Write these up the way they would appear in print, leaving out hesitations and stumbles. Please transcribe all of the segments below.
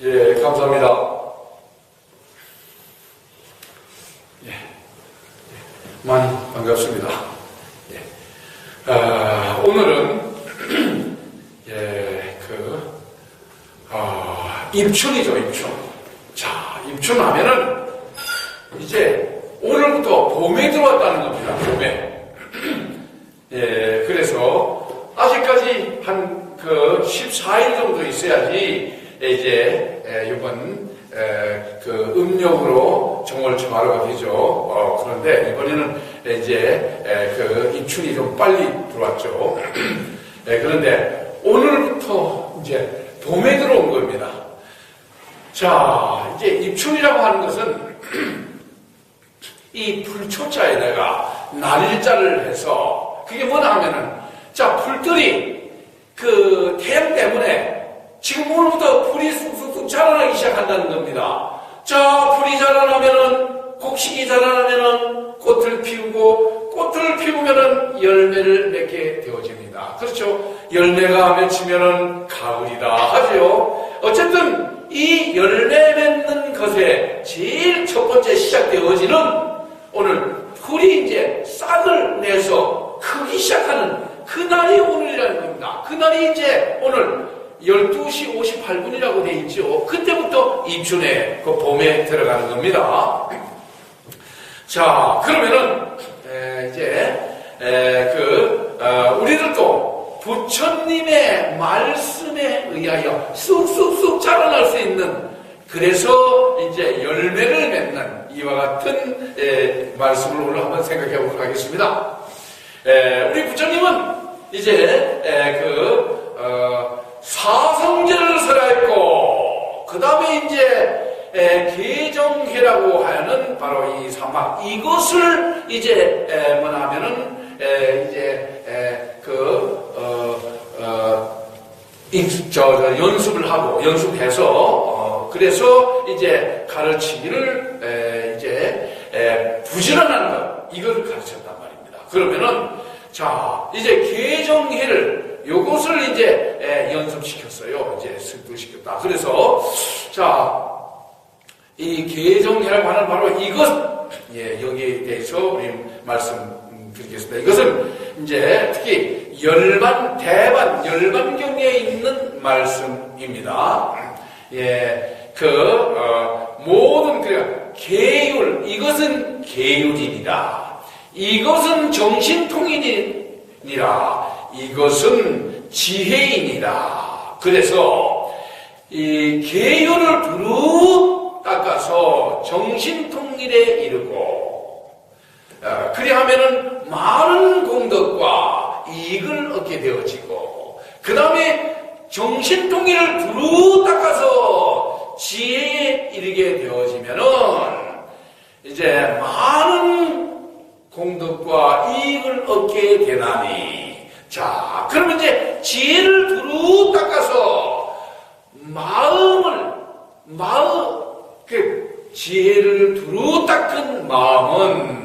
예, 감사합니다. 예, 많이 반갑습니다. 예, 오늘은 예, 입춘이죠, 입춘. 자, 입춘하면은 이제 오늘부터 봄에 들어왔다는 겁니다, 봄에. 예, 그래서 아직까지 한 14일 정도 있어야지 이제 이번 음력으로 정월 정화로가 되죠. 그런데 이번에는 이제 입춘이 좀 빨리 들어왔죠. 그런데 오늘부터 이제 봄에 들어온 겁니다. 자, 이제 입춘이라고 하는 것은 이 풀초자에다가 날일자를 해서 그게 뭐냐 하면은 자, 풀들이 태양 때문에 지금 오늘부터 풀이 쑥쑥쑥 자라나기 시작한다는 겁니다. 자, 풀이 자라나면은 곡식이 자라나면은 꽃을 피우고 꽃을 피우면은 열매를 맺게 되어집니다. 그렇죠? 열매가 맺히면은 가을이다 하죠. 어쨌든 이 열매 맺는 것에 제일 첫 번째 시작되어지는 오늘 풀이 이제 싹을 내서 크기 시작하는 그날이 오늘이라는 겁니다. 그날이 이제 오늘 12시 58분이라고 되어 있죠. 그때부터 입춘에 봄에 들어가는 겁니다. 자, 그러면은 우리들도 부처님의 말씀에 의하여 쑥쑥쑥 자라날 수 있는, 그래서 이제 열매를 맺는 이와 같은 말씀을 오늘 한번 생각해 보도록 하겠습니다. 우리 부처님은 이제 사성제를 설하였고, 그 다음에 이제 개정해라고 하는 바로 이 사막, 이것을 이제 뭐냐면은 연습을 하고 연습해서 그래서 이제 가르치기를 부지런한 것, 이걸 가르쳤단 말입니다. 그러면은 자, 이제 개정해를 요것을 이제 연습시켰어요. 이제 습득시켰다. 그래서 자, 이 개정해라고 하는 바로 이것, 여기에 대해서 우리 말씀드리겠습니다. 이것은 이제 특히 열반경에 있는 말씀입니다. 모든 계율, 이것은 계율이니라. 이것은 정신통일이니라. 이것은 지혜이니라. 그래서 이 계율을 두루 닦아서 정신통일에 이르고, 그리하면은 많은 공덕과 이익을 얻게 되어지고, 그 다음에 정신통일을 두루 닦아서 지혜에 이르게 되어지면은 이제 많은 공덕과 이익을 얻게 되나니, 자, 그러면 이제 지혜를 두루 닦아서 지혜를 두루 닦은 마음은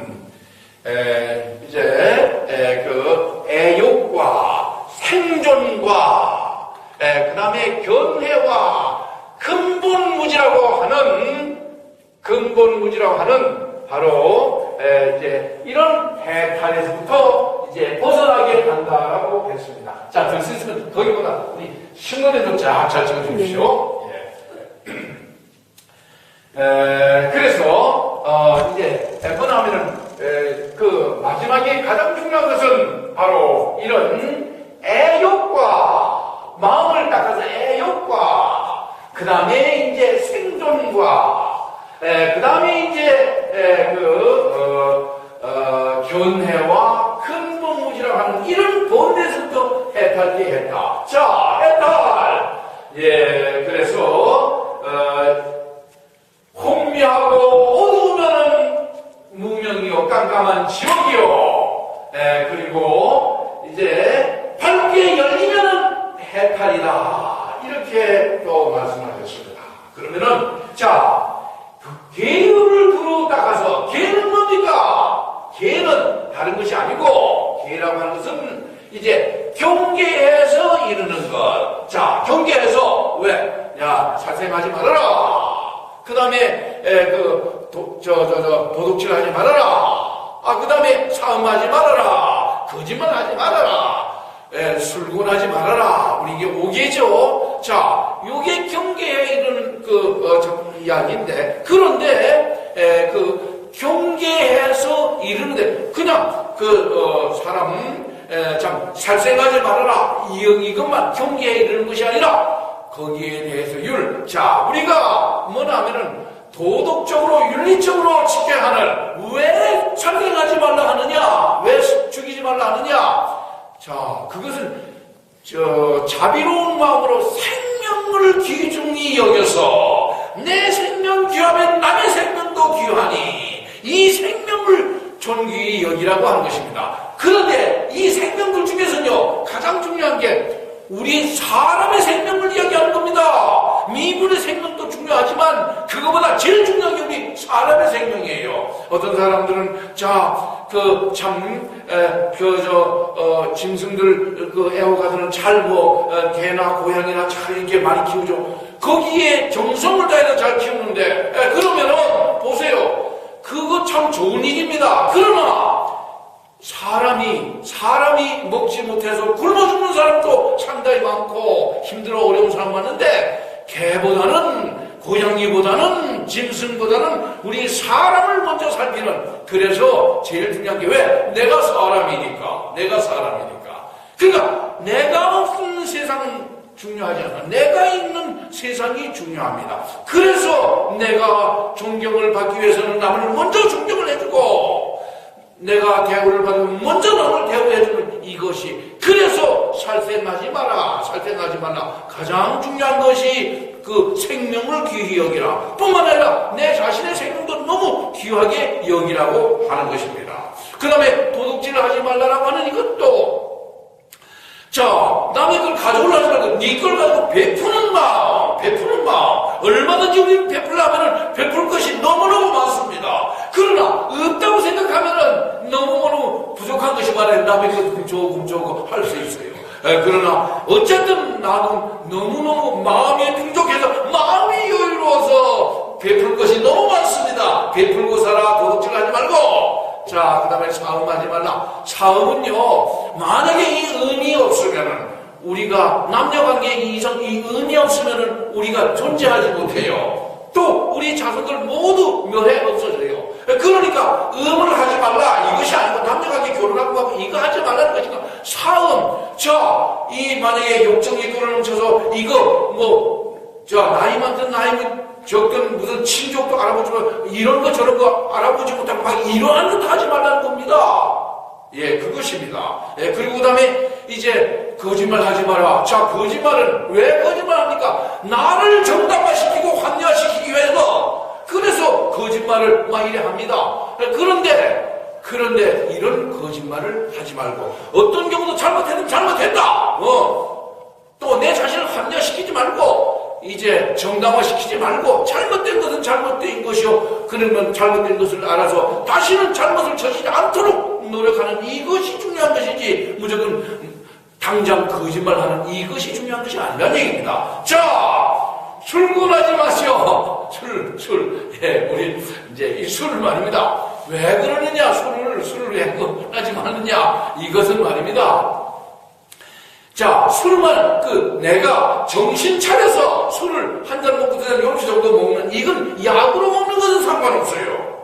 애욕과 생존과 그 다음에 견해와 근본무지라고 하는 바로 이런 해탈에서부터 이제 벗어나게 한다라고 했습니다. 자, 들 수 있으면 거기보다 우리 신문에 좀 잘 적어주십시오. 그래서 이제 뭐냐 하면은 마지막에 가장 중요한 것은 바로 이런 애욕과 마음을 닦아서 애욕과 그 다음에 이제 생존과 그 다음에 이제 견해와 근본무지라고 하는 이런 본데서부터 해탈게 했다. 자, 해탈. 그래서 혼미하고 어두우면은 무명이요 깜깜한 지옥이요. 그리고 이제 밝게 열리면은 해탈이다. 이렇게 또 말씀하셨습니다. 그러면은 자, 계율을 두루 닦아서, 계는 뭡니까? 계는 다른 것이 아니고, 계라고 하는 것은 이제 경계해서 이루는 것. 자, 경계해서 왜? 야, 살생하지 말아라. 그 다음에 도둑질 하지 말아라. 그 다음에 사음하지 말아라. 거짓말하지 말아라. 술곤하지 말아라. 우리 이게 5개죠. 자, 요게 경계에 이르는 이야기인데, 그런데 경계해서 이르는데 그냥 사람 참 살생하지 말아라 이것만 경계에 이르는 것이 아니라 거기에 대해서 자, 우리가 뭐냐면은 도덕적으로 윤리적으로 지켜야 하는, 왜 살생하지 말라 하느냐, 왜 죽이지 말라 하느냐. 자, 그것은 자비로운 마음으로 생명을 귀중히 여겨서 내 생명 귀하면 남의 생명도 귀하니 이 생명을 존귀히 여기라고 하는 것입니다. 그런데 이 생명들 중에서는요, 가장 중요한 게 우리 사람의 생명을 이야기하는 겁니다. 미분의 생명도 중요하지만 그거보다 제일 중요한 게 우리 사람의 생명이에요. 어떤 사람들은 짐승들 애호가들은 잘 개나 고양이나 잘 이렇게 많이 키우죠. 거기에 정성을 다해서 잘 키우는데 그러면은 보세요. 그거 참 좋은 일입니다. 그러나 사람이 먹지 못해서 굶어 죽는 사람도 상당히 많고 힘들어 어려운 사람 많은데, 개보다는 고양이보다는 짐승보다는 우리 사람을 먼저 살피는, 그래서 제일 중요한 게 왜? 내가 사람이니까. 그러니까 내가 없는 세상은 중요하지 않아. 내가 있는 세상이 중요합니다. 그래서 내가 존경을 받기 위해서는 남을 먼저 존경을 해주고, 내가 대우를 받으면 먼저 남을 대우해주는 이것이, 그래서 살생하지 마라. 가장 중요한 것이 생명을 귀히 여기라. 뿐만 아니라 내 자신의 생명도 너무 귀하게 여기라고 하는 것입니다. 그 다음에 도둑질을 하지 말라라고 하는 이것도, 자, 남의 걸 가져오려고 하지 말고 네 걸 가지고 베푸는 마음. 얼마든지 우리는 베풀려면 베풀 것이 너무너무 많습니다. 그러나 없다고 생각하면은 너무너무 부족한 것이 많아요. 남의 것 훔쳐오고 할 수 있어요. 그러나 어쨌든 나는 너무너무 마음이 풍족해서, 마음이 여유로워서 베풀 것이 너무 많습니다. 베풀고 살아. 도둑질 하지 말고. 자, 그 다음에 사음하지 말라. 사음은요, 만약에 이 은이 없으면은, 우리가 남녀관계에 이 은이 없으면은 우리가 존재하지 못해요. 또 우리 자손들 모두 멸해 없어져요. 그러니까 음을 하지 말라 이것이 아니고, 남녀관계 결혼하고 하고 이거 하지 말라는 것이니까 사음. 이 만약에 욕정이 끌어넘쳐서 나이 많든 나이 적든 무슨 친족도 알아보지 마, 이런 거 저런 거 알아보지 못하고 막 이러한 것도 하지 말라는 겁니다. 그것입니다. 그리고 그 다음에 이제 거짓말 하지 마라. 자, 거짓말은 왜 거짓말합니까? 나를 정당화시키고 환야시키기 위해서. 그래서 거짓말을 막 이래 합니다. 그런데 이런 거짓말을 하지 말고, 어떤 경우도 잘못했으면 잘못했다. 또 내 자신을 환야시키지 말고, 이제 정당화시키지 말고, 잘못된 것은 잘못된 것이요, 그러면 잘못된 것을 알아서 다시는 잘못을 저지르지 않도록 노력하는 이것이 중요한 것이지, 무조건 당장 거짓말하는 이것이 중요한 것이 아니라는 얘기입니다. 자, 술곤하지 마시오. 우리 이제 이 술을 말입니다. 왜 그러느냐? 술을 왜 하지 마느냐? 이것은 말입니다. 자, 술만 내가 정신 차려서 술을 한 잔 먹고 두 잔 요렇게 정도 먹는, 이건 약으로 먹는 것은 상관없어요.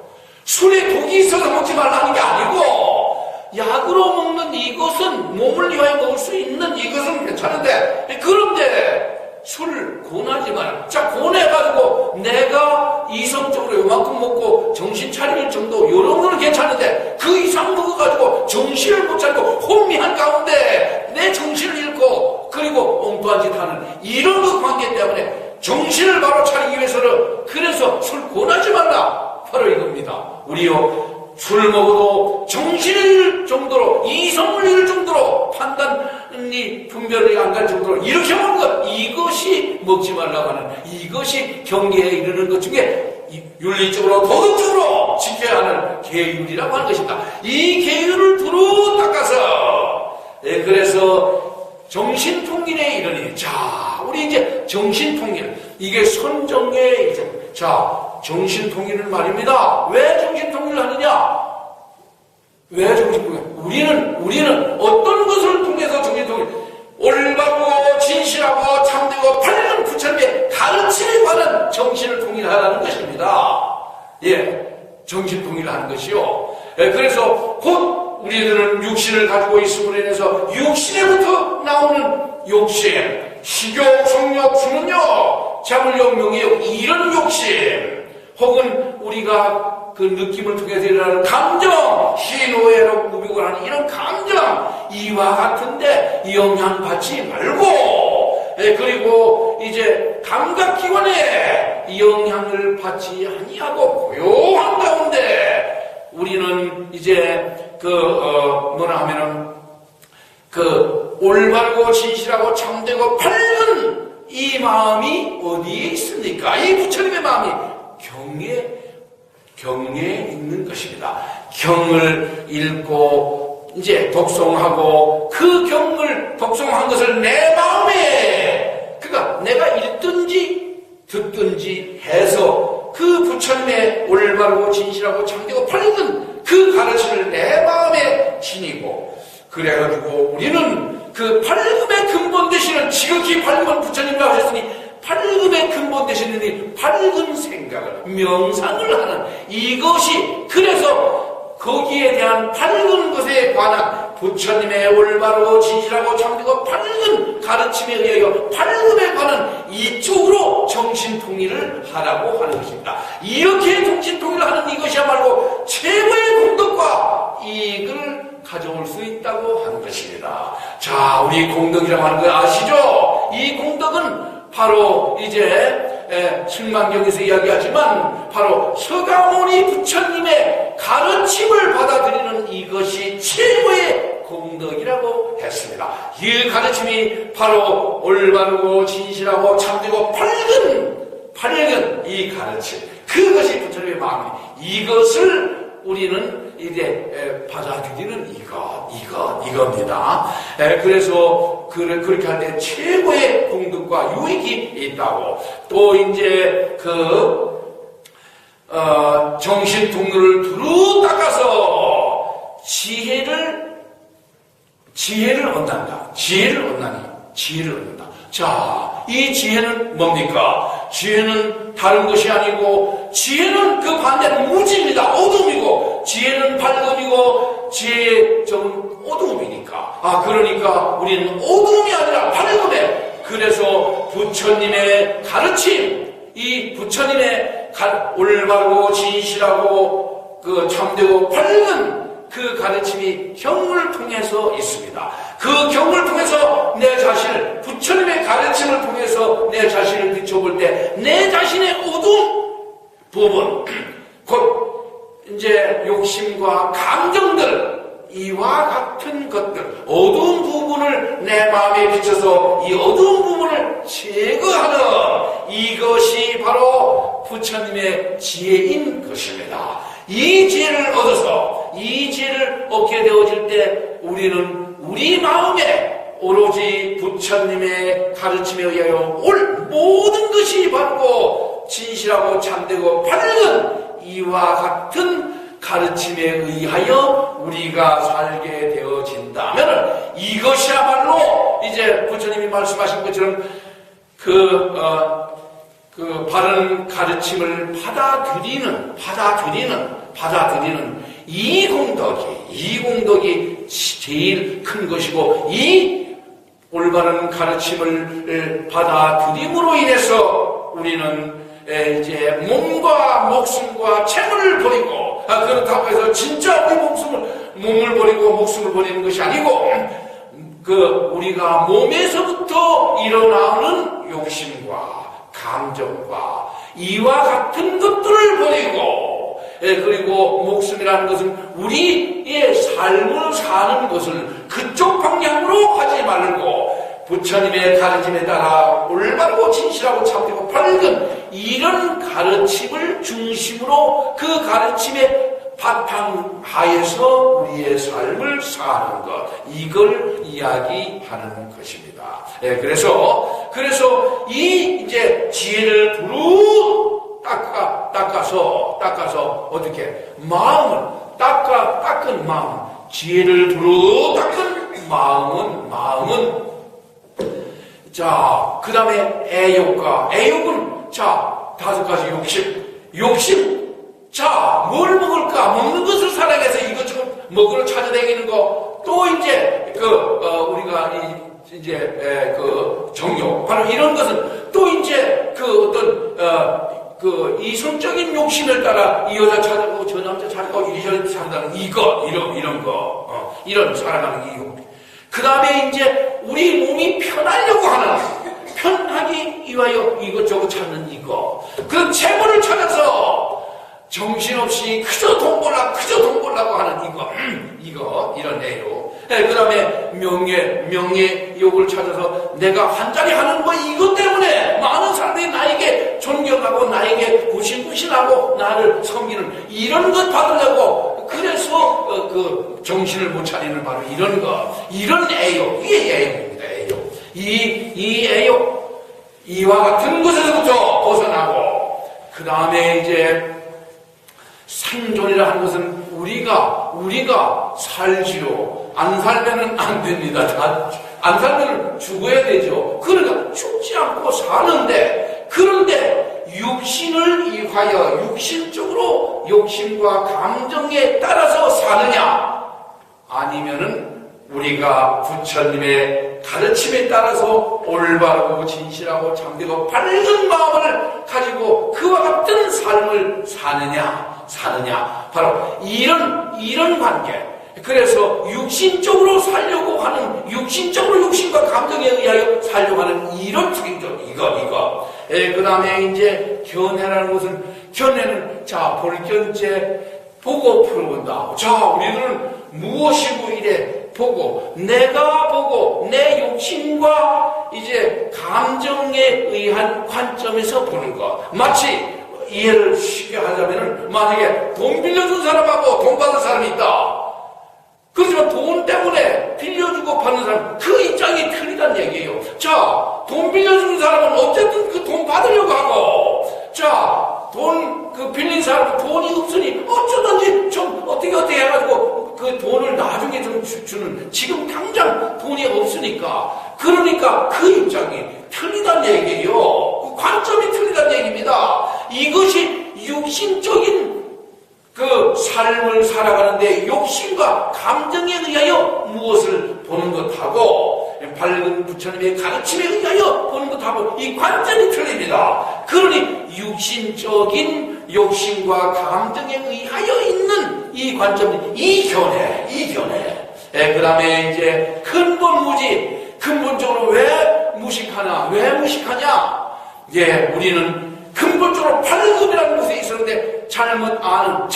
술에 독이 있어서 먹지 말라는 게 아니고, 약으로 먹는 이것은 몸을 위하여 먹을 수 있는 이것은 괜찮은데, 그런데 술을 권하지 마라. 자, 권해가지고 내가 이성적으로 요만큼 먹고 정신 차릴 정도 요런 거는 괜찮은데, 그 이상 먹어가지고 정신을 못 차리고 혼미한 가운데 내 정신을 잃고 그리고 엉뚱한 짓 하는 이런 그 관계 때문에 정신을 바로 차리기 위해서는, 그래서 술 권하지 말라. 바로 이겁니다. 우리요, 술 먹어도 정신을 잃을 정도로, 이성을 잃을 정도로, 판단이 분별이 안 갈 정도로 이렇게 먹는 것, 이것이 먹지 말라고 하는, 이것이 경계에 이르는 것 중에 윤리적으로 도덕적으로 지켜야 하는 계율이라고 하는 것입니다. 이 계율을 두루 닦아서, 그래서 정신통일에 이르니. 자, 우리 이제 정신통일. 이게 선정의 이제. 자, 정신통일을 말입니다. 왜 정신통일을 하느냐? 왜 정신통일? 우리는 어떤 것을 통해서 정신통일? 올바르고 진실하고 참되고 바른 부처님의 가르침에 관한 정신을 통일하라는 것입니다. 예, 정신통일을 하는 것이요. 예, 그래서 곧 우리들은 육신을 가지고 있음으로 인해서 육신에부터 나오는 욕심, 식욕, 성욕, 수는요, 자물욕, 명예욕, 이런 욕심, 혹은 우리가 그 느낌을 통해서 일어나는 감정, 희노애락, 무비고 하는 이런 감정, 이와 같은데 영향받지 말고, 예, 그리고 이제 감각기관에 영향을 받지 아니하고 고요한 가운데 우리는 이제 뭐라 하면은 올바르고 진실하고 참되고 밝은 이 마음이 어디에 있습니까? 이 부처님의 마음이 경에 있는 것입니다. 경을 읽고 이제 독송하고 그 경을 독송한 것을 내 마음에, 그러니까 내가 읽든지 듣든지 해서 그 부처님의 올바르고 진실하고 참되고 밝은 그 가르침을 내 마음에 지니고, 그래가지고 우리는 그 밝음의 근본 되시는, 지극히 밝은 부처님이라고 하셨으니 밝음의 근본 되시는 이 밝은 생각을, 명상을 하는 이것이, 그래서 거기에 대한 밝은 것에 관한 부처님의 올바르고 진실하고 참되고 밝은 가르침에 의하여 밝음에 관한 이쪽으로 정신통일을 하라고 하는 것입니다. 이렇게 정신통일을 하는 이것이야말로 최고의 공덕과 이익을 가져올 수 있다고 하는 것입니다. 자, 우리 공덕이라고 하는 거 아시죠? 이 공덕은 바로 이제 승만경에서 이야기하지만 바로 서가모니 부처님의 가르침을 받아들이는 이것이 최고의 공덕이라고 했습니다. 이 가르침이 바로 올바르고 진실하고 참되고 밝은 이 가르침, 그것이 부처님의 마음입니다. 이것을 우리는 이제 받아들이는 이겁니다. 그래서 그렇게 할 때 최고의 공덕과 유익이 있다고. 또 이제 정신 통로를 두루 닦아서 지혜를 얻는다. 지혜를 얻는다. 자, 이 지혜는 뭡니까? 지혜는 다른 것이 아니고, 지혜는 그 반대는 무지입니다. 어둠이고, 지혜는 밝음이고, 지혜의 좀 어둠이니까. 그러니까 우리는 어둠이 아니라 밝음에, 그래서 부처님의 가르침, 이 부처님의 올바르고 진실하고 참되고 밝은 그 가르침이 경을 통해서 있습니다. 그 경을 통해서 내 자신을, 부처님의 가르침을 통해서 내 자신을 비춰볼 때 내 자신의 어두운 부분, 곧 이제 욕심과 감정들, 이와 같은 것들, 어두운 부분을 내 마음에 비춰서 이 어두운 부분을 제거하는 이것이 바로 부처님의 지혜인 것입니다. 이 지혜를 얻어서, 이 지혜를 얻게 되어질 때 우리는 우리 마음에 오로지 부처님의 가르침에 의하여 올 모든 것이 바르고 진실하고 참되고 밝은 이와 같은 가르침에 의하여 우리가 살게 되어진다면 이것이야말로 이제 부처님이 말씀하신 것처럼 바른 가르침을 받아들이는 이 공덕이 제일 큰 것이고, 이 올바른 가르침을 받아들임으로 인해서 우리는 이제 몸과 목숨과 재물을 버리고, 그렇다고 해서 진짜 우리 몸을 버리고 목숨을 버리는 것이 아니고, 우리가 몸에서부터 일어나는 욕심과 감정과 이와 같은 것들을 버리고, 그리고 목숨이라는 것은 우리의 삶을 사는 것을 그쪽 방향으로 하지 말고 부처님의 가르침에 따라 올바르고 진실하고 참되고 밝은 이런 가르침을 중심으로 그 가르침에 바탕하에서 우리의 삶을 사는 것, 이걸 이야기하는 것입니다. 예, 그래서 이 이제 지혜를 두루 닦아서 어떻게 마음을 닦은 마음, 지혜를 두루 닦은 마음은 자, 그 다음에 애욕은 자, 5가지 욕심. 자, 뭘 먹을까? 먹는 것을 사랑해서 이것저것 먹으러 찾아다니는 거. 또 이제, 우리가 정욕. 바로 이런 것은 또 이제 이성적인 욕심을 따라 이 여자 찾아가고 저 남자 찾아가고 이리저리 찾아가는 이런 거. 이런 사랑하는 이유. 그 다음에 이제 우리 몸이 편하려고 편하기 위하여 이것저것 찾는 이거. 그 재물을 찾아서 정신없이 그저 돈 벌라고 하는 이런 애요. 그 다음에 명예욕을 찾아서 내가 한자리 하는 거 이것 때문에 많은 사람들이 나에게 존경하고 나에게 구신하고 나를 섬기는 이런 것 받으려고 그래서 정신을 못 차리는 바로 이런 애욕. 이게 애욕입니다. 애욕. 이 애욕, 이와 같은 것에서부터 벗어나고, 그 다음에 이제 생존이라 하는 것은 우리가 살지요. 안 살면은 안 됩니다. 안 살면은 죽어야 되죠. 그러니까 죽지 않고 사는데, 그런데 육신을 이하여 육신적으로 욕심과 감정에 따라서 사느냐? 아니면은 우리가 부처님의 가르침에 따라서 올바르고 진실하고 참되고 밝은 마음을 가지고 그와 같은 삶을 사느냐. 바로 이런 관계. 그래서 육신적으로 살려고 하는, 육신적으로 욕심과 감정에 의하여 살려고 하는 이런 생존, 이거. 그 다음에 이제 견해라는 것은, 견해는, 자, 볼견제 보고 풀어본다. 자, 우리들은 무엇이고 이래 보고, 내가 보고, 내 욕심과 이제 감정에 의한 관점에서 보는 것. 마치, 이해를 쉽게 하자면은, 만약에 돈 빌려준 사람하고 돈 받은 사람이 있다. 그렇지만 돈 때문에 빌려주고 받는 사람, 그 입장이 틀리다는 얘기예요. 자, 돈 빌려주는 사람은 어쨌든 그 돈 받으려고 하고, 자, 빌린 사람은 돈이 없으니 어쩌든지 좀 어떻게 해가지고 그 돈을 나중에 좀 주는, 지금 당장 돈이 없으니까, 그러니까 그 입장이 틀리다는 얘기예요. 관점이 틀리다는 얘기입니다. 이것이 육신적인 그 삶을 살아가는데 욕심과 감정에 의하여 무엇을 보는 것하고 밝은 부처님의 가르침에 의하여 보는 것하고 이 관점이 틀립니다. 그러니 육신적인 욕심과 감정에 의하여 있는 이 관점, 이 견해. 그 다음에 이제 근본적으로 왜 무식하냐? 예, 우리는 근본적으로 밝음이라는 것에 있었는데 잘못 아는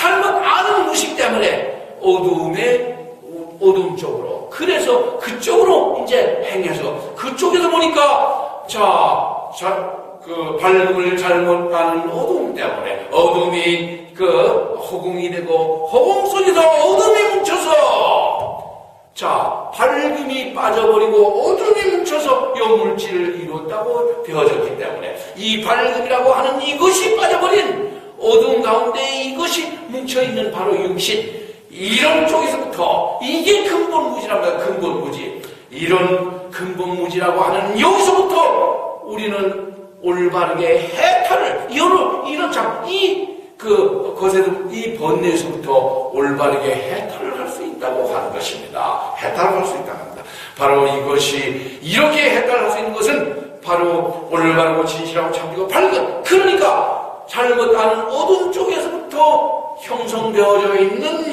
무식 때문에 어두움 쪽으로, 그래서 그쪽으로 이제 행해서 그쪽에서 보니까 그 밝음을 잘못 아는 어두움 때문에 어둠이 허공이 되고 허공 속에서 어둠이 뭉쳐서 밝음이 빠져버리고 어둠이 뭉쳐서 영물질을 이뤘다고 되어졌기 때문에 이 밝음이라고 하는 이것이 빠져버린 어두운 가운데 이것이 뭉쳐있는 바로 육신, 이런 쪽에서부터 이게 근본무지랍니다. 근본무지. 이런 근본무지라고 하는 여기서부터 우리는 올바르게 해탈을, 이 번뇌에서부터 올바르게 해탈을 할 수 있다고 하는 것입니다. 해탈을 할 수 있다고 합니다. 바로 이것이, 이렇게 해탈할 수 있는 것은 바로 올바르고 진실하고 참되고 밝은, 그러니까 잘못 아는 어두운 쪽에서부터 형성되어져 있는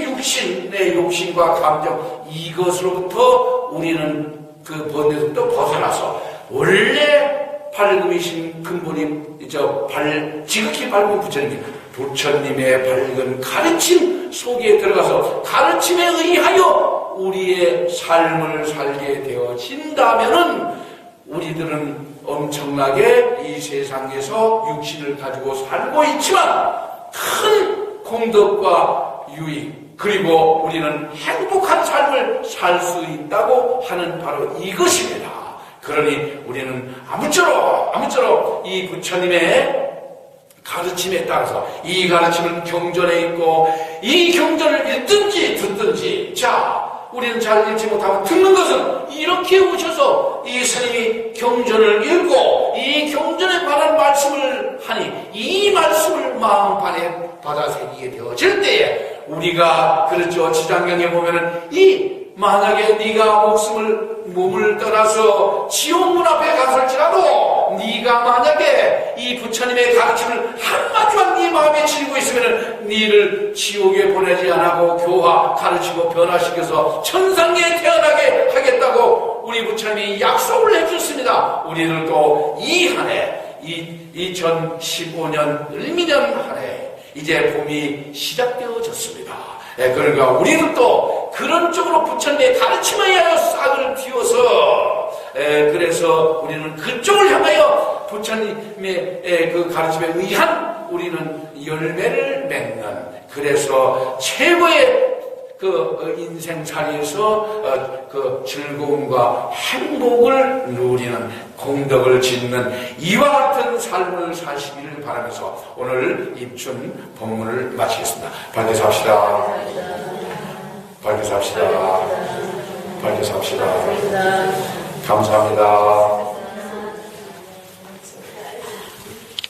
내 욕심과 감정, 이것으로부터 우리는 그 번뇌에서부터 벗어나서 원래 밝음이신 근본인 지극히 밝은 부처님의 밝은 가르침 속에 들어가서 가르침에 의하여 우리의 삶을 살게 되어진다면은 우리들은 엄청나게 이 세상에서 육신을 가지고 살고 있지만 큰 공덕과 유익, 그리고 우리는 행복한 삶을 살 수 있다고 하는 바로 이것입니다. 그러니 우리는 아무쪼록 이 부처님의 가르침에 따라서 이 가르침은 경전에 있고 이 경전을 읽든지 듣든지, 자, 우리는 잘 읽지 못하고 듣는 것은 이렇게 오셔서 이 스님이 경전을 읽고 이 경전에 관한 말씀을 하니 이 말씀을 마음판에 받아 새기게 되어질 때에 우리가, 그렇죠, 지장경에 보면은 만약에 네가 몸을 떠나서 지옥문 앞에 갔을지라도 네가 만약에 이 부처님의 가르침을 한마디만 네 마음에 지니고 있으면 네를 지옥에 보내지 않고 교화, 가르치고 변화시켜서 천상에 태어나게 하겠다고 우리 부처님이 약속을 해주셨습니다. 우리들도 이 한 해, 2015년 을미년 한 해 이제 봄이 시작되어졌습니다. 그러니까 우리들도 그런 쪽으로 부처님의 가르침에 의하여 싹을 틔워서, 그래서 우리는 그쪽을 향하여 부처님의 그 가르침에 의한 우리는 열매를 맺는, 그래서 최고의 그 인생살이에서 그 즐거움과 행복을 누리는, 공덕을 짓는 이와 같은 삶을 사시기를 바라면서 오늘 입춘 법문을 마치겠습니다. 밝혀서 합시다. 밝혀서 합시다. 밝혀서 합시다. 감사합니다.